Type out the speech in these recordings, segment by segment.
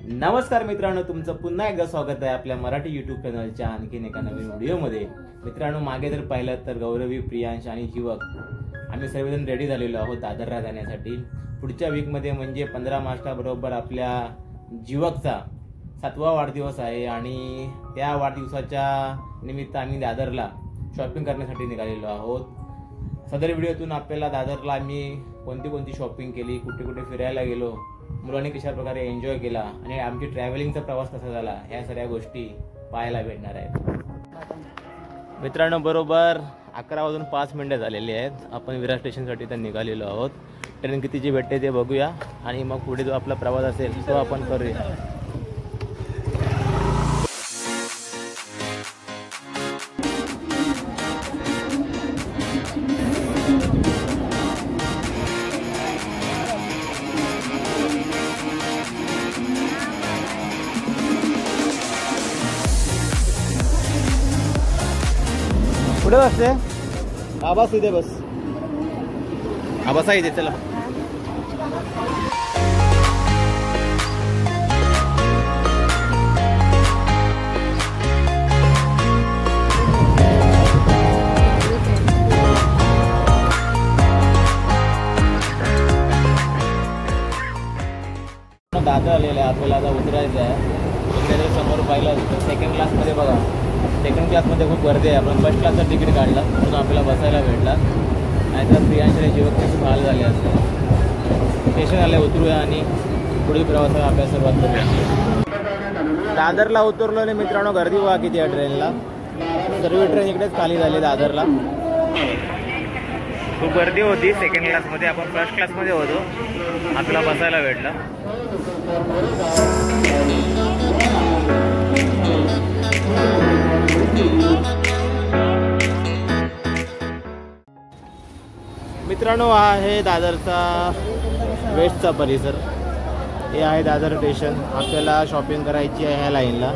नमस्कार मित्रांनो, तुमचं पुन्हा एकदा स्वागत आहे आपल्या मराठी यूट्यूब चॅनलच्या आणखीन एका नवीन व्हिडिओमध्ये। मित्रांनो, मागे जर पाहिलं तर गौरवी, प्रियांश आणि जीवक आम्ही सर्वजण रेडी झालेलो आहोत दादरला जाण्यासाठी। पुढच्या वीकमध्ये म्हणजे 15 मार्चला बरोबर आपल्या जीवकचा 7वा वाढदिवस आहे आणि त्या वाढदिवसाच्या निमित्त आम्ही दादरला शॉपिंग करण्यासाठी निघालेलो आहोत। सदर व्हिडिओतून आपल्याला दादरला आम्ही कोणती शॉपिंग केली, कुठे कुठे फिरायला गेलो, मुलांनी कशा प्रकारे एन्जॉय केला आणि आमची ट्रॅव्हलिंगचा प्रवास कसा झाला ह्या सगळ्या गोष्टी पाहायला भेटणार आहेत। मित्रांनो, बरोबर 11:05 झालेली आहेत। आपण विरार स्टेशनसाठी तर निघालेलो आहोत। ट्रेन कितीची भेटते ते बघूया आणि मग पुढे जो आपला प्रवास असेल तो आपण करूया। पुढे बसते आबास, इथे बस आबासा इथे। चला दादर आलेला आहे, आपल्याला आता उतरायचं आहे। समोर पाहिलं सेकंड क्लासमध्ये बघा, सेकंड क्लासमध्ये खूप गर्दी आहे। आपण फर्स्ट क्लासचा तिकीट काढला म्हणून आपल्याला बसायला भेटला, नाहीतर प्रियांशला जीवकचे खूप हाल झाले असते। स्टेशन आले, उतरूया आणि पुढील प्रवासाला आपल्याला सुरुवात करूया। दादरला उतरलो आणि मित्रांनो, गर्दी बघा किती आहे ट्रेनला। सर्व ट्रेन इकडेच खाली झाली दादरला। खूप गर्दी होती सेकंड क्लासमध्ये, आपण फर्स्ट क्लासमध्ये होतो, आपल्याला बसायला भेटला। मित्रांनो, हा आहे दादरचा वेस्टचा परिसर। हे आहे दादर स्टेशन। आपल्याला शॉपिंग करायची आहे ह्या लाईनला,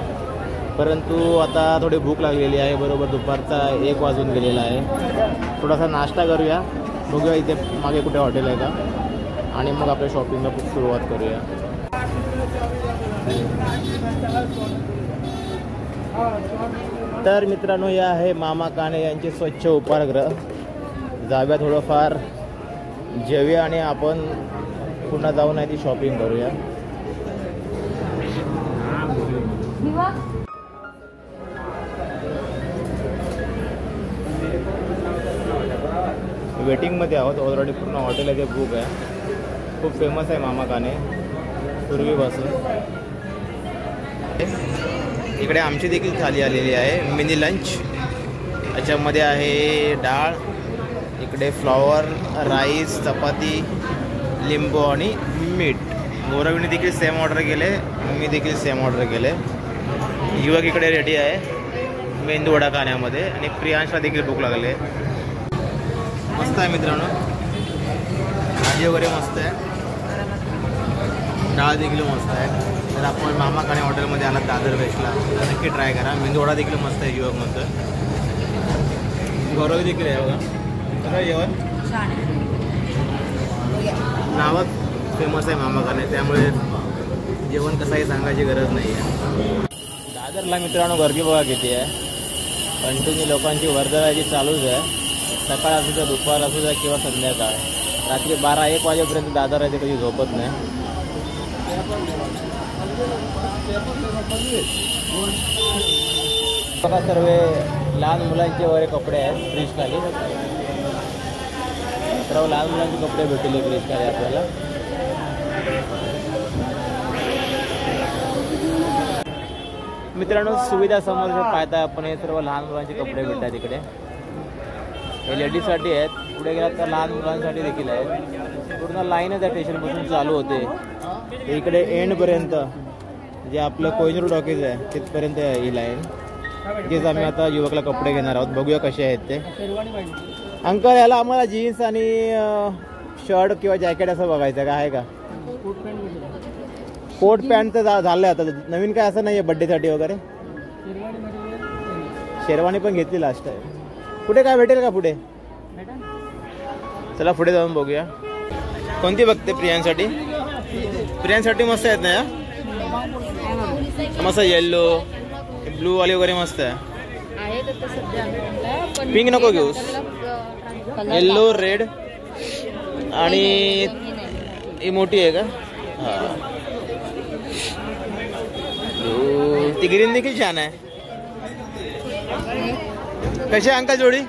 परंतु आता थोडी भूक लागलेली आहे। बरोबर दुपारचा 1 वाजून गेलेला आहे। थोडासा नाश्ता करूया, बघूया इथे मागे कुठे हॉटेल आहे का, आणि मग आपल्या शॉपिंगला सुरुवात करूया। तर मित्रांनो, हे आहे मामा काणे यांचे स्वच्छ उपाहारगृह। जाऊया, थोडंफार जेवूया आणि आपण पुन्हा जाऊन आहे ती शॉपिंग करूया। वेटिंगमध्ये आहोत ऑलरेडी, पूर्ण हॉटेल आहे ते बुक आहे। खूप फेमस आहे मामा काणे पूर्वीपासून। इकडे आमची देखील थाली आलेली आहे, मिनी लंच। याच्यामध्ये आहे डाळ, इकडे फ्लॉवर, राईस, चपाती, लिंबू आणि मीठ। गौरवीने देखील सेम ऑर्डर केले, मी देखील सेम ऑर्डर केले। युवक इकडे रेडी आहे मेंदू वडा खाण्यामध्ये, आणि प्रियांशला देखील भूक लागले। मस्त आहे मित्रांनो, भाजी वगैरे मस्त आहे, डाळ देखील मस्त आहे। तर आपण मामा काणे हॉटेलमध्ये आला दादर वेस्टला तर नक्की ट्राय करा। मेंदू वडा देखील मस्त आहे युवक म्हणतो, गौरवी देखील आहे बघा। कसं जेवण नावात फेमस आहे मामा काणे, त्यामुळे जेवण कसंही सांगायची गरज नाही आहे। दादरला मित्रांनो गर्दी बघा किती आहे, कंटिन्यू लोकांची वर्दळाची चालूच आहे। सकाळ असू द्या, दुपार असू द्या किंवा संध्याकाळ, रात्री 12-1 वाजेपर्यंत दादर आहे ते कधी झोपत नाही। बघा, सर्व लहान मुलांचे वगैरे कपडे आहेत फ्रीज खाली। सर्व लहान मुलांचे कपडे भेटले फ्रीज खाली आपल्याला। मित्रांनो, सुविधा समोर पाहता आपण, हे सर्व लहान मुलांचे कपडे भेटतात इकडे। हे लेडीजसाठी आहेत, पुढे गेलात तर लहान मुलांसाठी देखील आहेत। पूर्ण लाईनच आहे स्टेशनपासून चालू होते इकडे एंडपर्यंत, जे आपलं कोहिनूर टॉकीज आहे तिथपर्यंत ही लाईन। तेच आम्ही आता युवकला कपडे घेणार आहोत, बघूया कसे आहेत ते। अंकल, याला आम्हाला जीन्स आणि शर्ट किंवा जॅकेट असं बघायचं का, आहे का? कोट पॅन्ट तर झालं आता, नवीन काय असं नाही आहे बड्डेसाठी वगैरे? शेरवानी पण घेतली लास्ट टाइम। कुठे काय भेटेल का पुढे? चला पुढे जाऊन बघूया। कोणती बघते प्रियांसाठी? प्रियांसाठी मस्त आहेत ना या? मस्त येल्लो ब्लू वाली वगैरे मस्त आहे. पिंक नको घेऊस, येल्लो रेड आणि ही मोठी आहे का? हा ती ग्रीन देखील छान आहे. कशी आहे अंकल जोडी?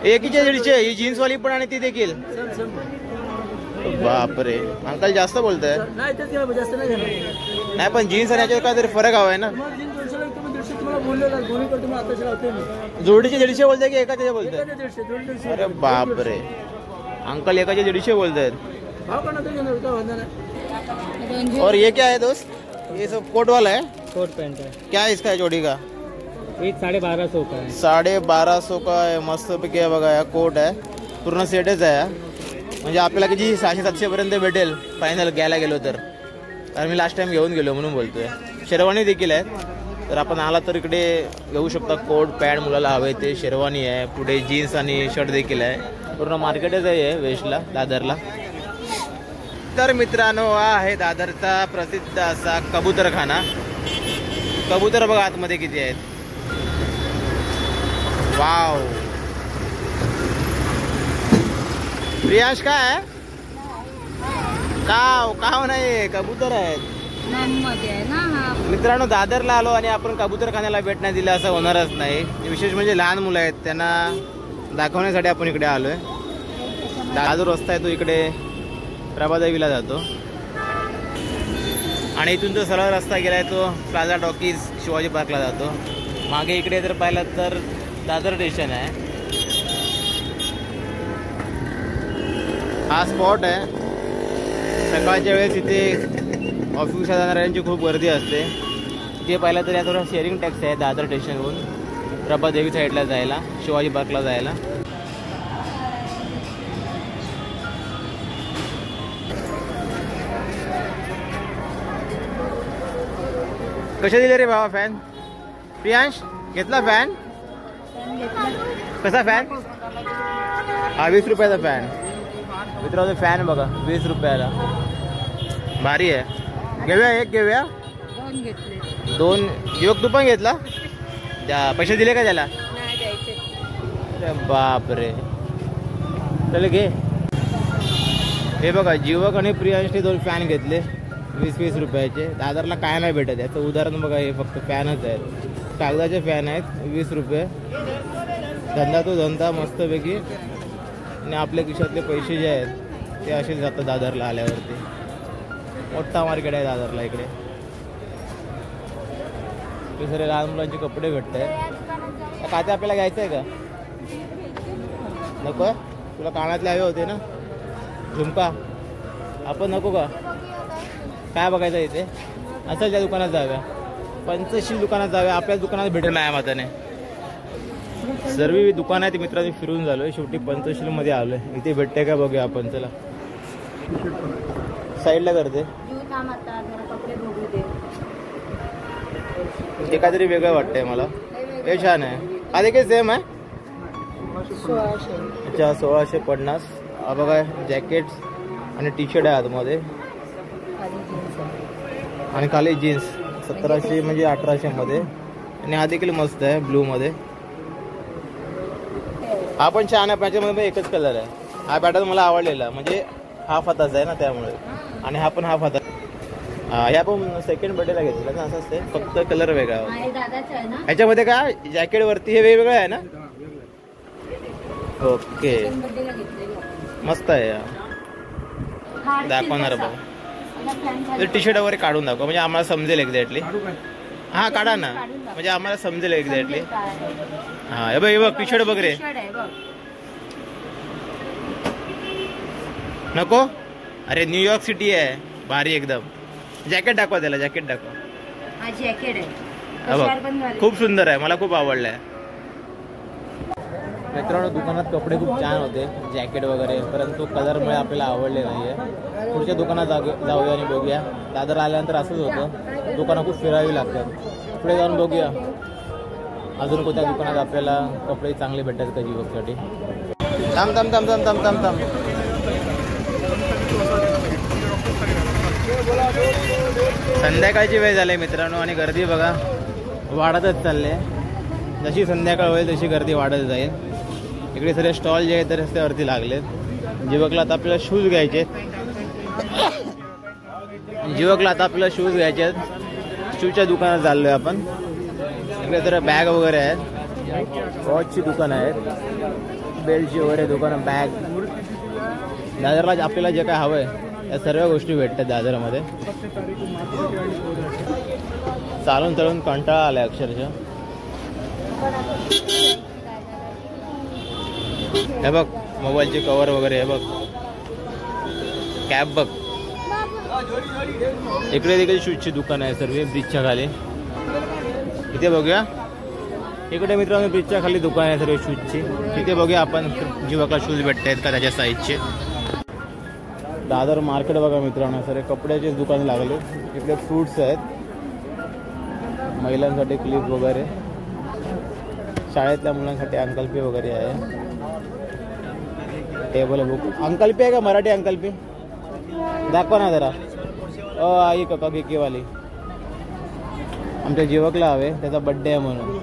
150 ही जीन्स वाली पण आणि ती देखील. बापरे अंकल जास्त बोलताय. नाही पण जीन्स आणि याच्यावर काहीतरी फरक हवाय ना. जोडीचे 150 बोलताय की एकाचे बोलताय? अरे बापरे अंकल एकाचे 150 बोलतायत. और ये क्या है दोस्त? ये सब कोट वाला है? कोट पैंट है. क्या है इसका जोड़ी का? ये 1250 का है. 1250 का आहे. मस्त पैकी आहे बघा. या कोट आहे पूर्ण सेटच आहे. म्हणजे आपल्याला किती 600-700 पर्यंत भेटेल फायनल घ्यायला गेलो तर. कारण मी लास्ट टाइम घेऊन गेलो म्हणून बोलतोय. शेरवानी देखील आहे तर आपण आला तर इकडे घेऊ शकता. कोट पॅन्ट मुलाला हवे ते. शेरवानी आहे. पुढे जीन्स आणि शर्ट देखील आहे. पूर्ण मार्केटच आहे वेस्टला दादरला. तर मित्रांनो हा आहे दादरचा प्रसिद्ध असा कबूतरखाना. कबूतर बघा आतमध्ये किती आहेत. वाव प्रियांश काय आहे? काव नाही कबूतर आहेत मित्रांनो. दादरला आलो आणि आपण कबूतरखान्याला भेट नाही दिलं असं होणारच नाही. विशेष म्हणजे लहान मुलं आहेत त्यांना दाखवण्यासाठी आपण इकडे आलोय. हा जो रस्ता आहे तो इकडे प्रभादेवीला जातो आणि इथून जो सरळ रस्ता गेलाय तो प्लाझा टॉकीज शिवाजी पार्कला जातो. मागे इकडे जर पाहिलं तर दादर स्टेशन आहे. हा स्पॉट आहे. सकाळच्या वेळेस इथे ऑफिसला जाणाऱ्यांची खूप गर्दी असते. ते पाहिलं तर या थोडा शेअरिंग टॅक्सी आहे दादर स्टेशनवरून प्रभादेवी साईडला जायला, शिवाजी पार्कला जायला. कशा दिले रे बाबा फॅन? प्रियांश घेतला फॅन? कसा फॅन? हा 20 रुपयाचा फॅन. मित्रांनो फॅन बघा 20 रुपयाला भारी आहे. घेऊया एक घेऊया. 2 युवक तू पण घेतला? पैसे दिले का त्याला? अरे बापरे चल घे. हे बघा युवक आणि प्रियांशने 2 फॅन घेतले 20-20 रुपयाचे. दादरला काय नाही भेटत. याचं उदाहरण बघा हे फक्त फॅनच आहेत. कागदाचे फॅन आहेत 20 रुपये. धंदा तो धंदा मस्तपैकी. आणि आपल्या खिशातले पैसे जे आहेत ते असेच जातात दादरला आल्यावरती. मोठा मार्केट आहे दादरला इकडे. ते सगळे लहान मुलांचे कपडे भेटत आहेत. काय ते आपल्याला घ्यायचं आहे का? नको आहे तुला? कानातले हवे होते ना झुमका. आपण नको का? काय बघायचं इथे? असं त्या दुकानात जाव्या. पंचशील दुकानात जाव्या. आपल्या दुकानात भेटेल नाही माताने. सर्व दुकान आहेत मित्रांनी फिरून झालोय. शेवटी पंचशील मध्ये आलोय. इथे भेटते का बघूया आपण. चला साईडला करते. ते काहीतरी वेगळं वाटतंय मला. हे छान आहे. हा देखील सेम आहे. अच्छा 1650. हा बघा जॅकेट्स आणि टी शर्ट आहे आतमध्ये आणि खाली जीन्स 1700 म्हणजे 1800 मध्ये. आणि हा देखील मस्त आहे ब्लू मध्ये. हा पण छान आहे. त्याच्यामध्ये एकच कलर आहे. हा पॅटर्न मला आवडलेला म्हणजे हाफ हाताचा आहे ना त्यामुळे. आणि हा पण हाफ हाता. ह्या पण सेकंड बर्थडेला घेतला ना. असं असते फक्त कलर वेगळा. ह्याच्यामध्ये काय जॅकेट वरती हे वेगवेगळं आहे ना. ओके मस्त आहे. दाखवणार बघ. टी शर्ट वगैरे काढून दाखव म्हणजे आम्हाला समजेल एक्झॅक्टली. हा काढा ना म्हणजे आम्हाला समजेल एक्झॅक्टली. हा हे बघ टी शर्ट बघ रे. नको? अरे न्यूयॉर्क सिटी आहे भारी एकदम. जॅकेट दाखवा त्याला. जॅकेट दाखवा. खूप सुंदर आहे. मला खूप आवडलंय. मित्रांनो दुकानात कपडे खूप छान होते जॅकेट वगैरे. परंतु कलरमुळे आपल्याला आवडले नाहीये. पुढच्या दुकानात जाऊया आणि बघूया. दादर आल्यानंतर असंच होतं. दुकानं खूप फिरावी लागतात. पुढे जाऊन बघूया अजून कोणत्या दुकानात आपल्याला कपडे चांगले भेटतात का युवकसाठी. थांब थांब थांब थांब थांब थांब थांब. संध्याकाळची वेळ झाली मित्रांनो आणि गर्दी बघा वाढतच चालले. जशी संध्याकाळ होईल तशी गर्दी वाढत जाईल. इकडे सगळे स्टॉल जे आहेत ते रस्त्यावरती लागलेत. जीवकला आता आपल्याला शूज घ्यायचे आहेत. शूजच्या दुकानात चाललोय आपण. इकडे तर बॅग वगैरे आहेत, वॉचची दुकानं आहेत, बेल्टची वगैरे दुकानं, बॅग. दादरला आपल्याला जे काय हवंय या सर्व गोष्टी भेटतात दादरमध्ये. चालून चालून कंटाळा आलाय अक्षरशः. हे बघ मोबाईलचे कव्हर वगैरे, हे बघ कॅप बघ. इकडे देखील शूजची दुकान आहे सर्व ब्रिजच्या खाली. इथे बघूया, इकडे मित्रांनो ब्रिजच्या खाली दुकान आहे सर्व शूजची. तिथे बघूया आपण जीवकला शूज भेटतायत का त्याच्या साईजचे. दादर मार्केट बघा मित्रांनो, सर्व कपड्याचे दुकान लागले. इकडे फ्रूट्स आहेत, महिलांसाठी क्लिप वगैरे, शाळेतल्या मुलांसाठी अंकल्पी वगैरे आहे. Table book. अंकल्पी आहे का मराठी अंकल्पी? दाखवा ना जरा. आई काका केकेवाली. आमच्या जीवकला हवे, त्याचा बड्डे आहे म्हणून.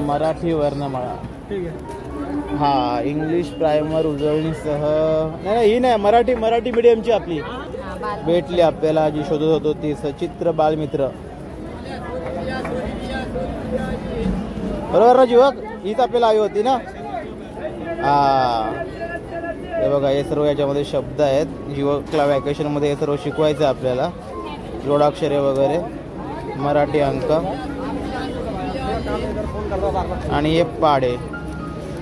मराठी वर्णमाळा. हा, इंग्लिश प्रायमर उजळणीसह. नाही ही नाही, मराठी मीडियमची आपली भेटली आपल्याला, जी शोधत होतो ती. सचित्र बालमित्र. बरोबर ना जीवक? हीच आपल्याला हवी होती ना. हा, हे बघा हे सर्व याच्यामध्ये शब्द आहेत. जीवकला वॅकेशनमध्ये हे सर्व शिकवायचं आपल्याला. जोडाक्षरे वगैरे, मराठी अंक आणि हे पाढे.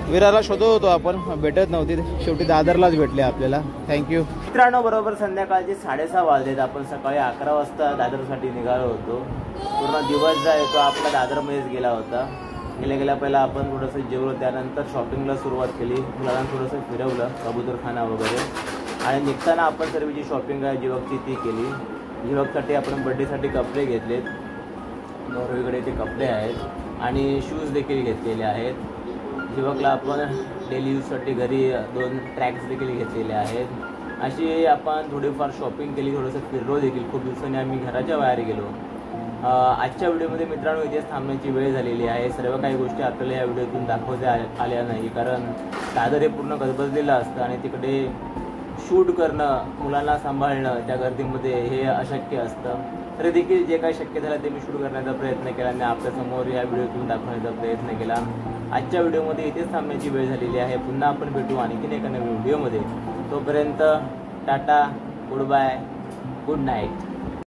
विराला शोधत होतो आपण, भेटत नव्हती, शेवटी दादरलाच भेटले आपल्याला. थँक्यू मित्रांनो. बरोबर संध्याकाळचे 6:30 वाजलेत. आपण सकाळी 11 वाजता दादरसाठी निघालो होतो. पूर्ण दिवस जो आहे तो आपला दादरमध्येच गेला होता. गेल्या पहिला आपण थोडंसं जेवलो, त्यानंतर शॉपिंगला सुरुवात केली. मुलांना थोडंसं फिरवलं, कबूतरखाना वगैरे. आणि निघताना आपण सर्व जी शॉपिंग आहे जीवकची ती केली. जीवकसाठी आपण बड्डेसाठी कपडे घेतलेत. गौरवीकडे ते कपडे आहेत आणि शूज देखील घेतलेले आहेत. जीवकला आपण डेली यूजसाठी घरी 2 ट्रॅक्स देखील घेतलेले आहेत. अशी आपण थोडीफार शॉपिंग केली, थोडंसं फिरलो देखील. खूप दिवसांनी आम्ही घराच्या बाहेर गेलो. आजच्या व्हिडिओमध्ये मित्रांनो इथेच थांबण्याची वेळ झालेली आहे. सर्व काही गोष्टी आपल्याला या व्हिडिओतून दाखवता आल्या नाही, कारण दादर हे पूर्ण गजबजलेलं असतं आणि तिकडे शूट करणं, मुलांना सांभाळणं त्या गर्दीमध्ये हे अशक्य असतं. तरी देखील जे काही शक्य झालं ते मी शूट करण्याचा प्रयत्न केला आणि आपल्यासमोर या व्हिडिओतून दाखवण्याचा प्रयत्न केला. आजच्या व्हिडिओमध्ये इथेच थांबण्याची वेळ झालेली आहे. पुन्हा आपण भेटू आणखीन एका नवीन व्हिडिओमध्ये. तोपर्यंत tata, good bye, good night.